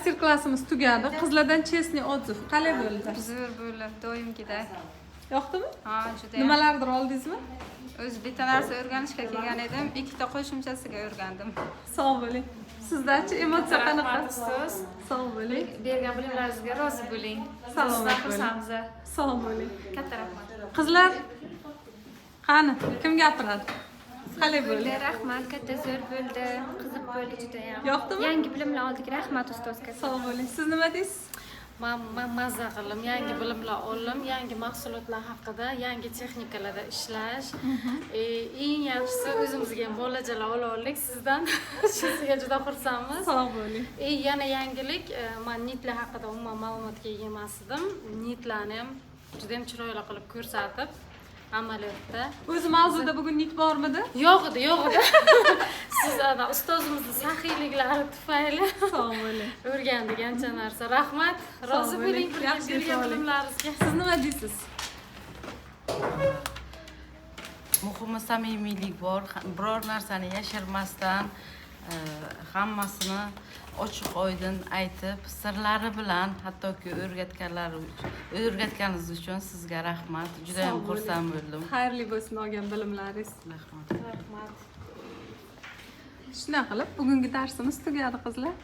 Master klassimiz tugadi. Qizlardan chestni odziv qalay bo'ldi? Zo'r bo'ldi, doimgidek. Yoqdimi? Ha, juda. Nimalardir oldingizmi? O'z bitta narsa o'rganishga kelgan edim, ikkita qo'shimchasiga o'rgandim. Sog' bo'ling. Sizdachi emotsiya qanaqa? Ustoz, Sog' bo'ling. bergan bilimlaringizga rozi bo'ling. Salomat Sizdan bo'ling. xursandmiz. Sog' bo'ling. Katta rahmat. Qizlar qani, kim gapiradi? Qalay bo'ldi? Rahmat, katta zo'r bo'ldi, qiziq bo'ldi juda ham. Yoqdimi? Yangi bilimlar oldik, rahmat ustozga. Sog' bo'ling. Siz nima deysiz? Men mazza qildim, yangi bilimlar oldim, yangi mahsulotlar haqida, yangi texnikalarda ishlash. Eng yaxshisi o'zimizga ham bolachalar ola oldik sizdan. Sizga juda xursandmiz. Sog' bo'ling. Yana yangilik, men nitlar haqida umuman ma'lumotga ega emas edim. Nitlarni ham juda ham chiroyli qilib ko'rsatib, amaliyotda. O'zi mavzuda bugun nit bormidi? Yo'q edi. Siz ustozimizning saxiyliklari tufayli Sog' bo'ling. o'rgandik ancha narsa. Rahmat. Rozi bo'ling Yaxshi bergan bo'ling. bilimlaringizga. Siz nima deysiz? Muhimi samimiylik bor, biror narsani yashirmasdan hammasini ochiq oydin aytib, sirlari bilan hattoki o'rgatganingiz uchun sizga rahmat. Juda ham xursand bo'ldim. Xayrli bo'lsin olgan bilimlaringiz. Rahmat. Rahmat. Shunaqa qilib bugungi darsimiz tugadi qizlar.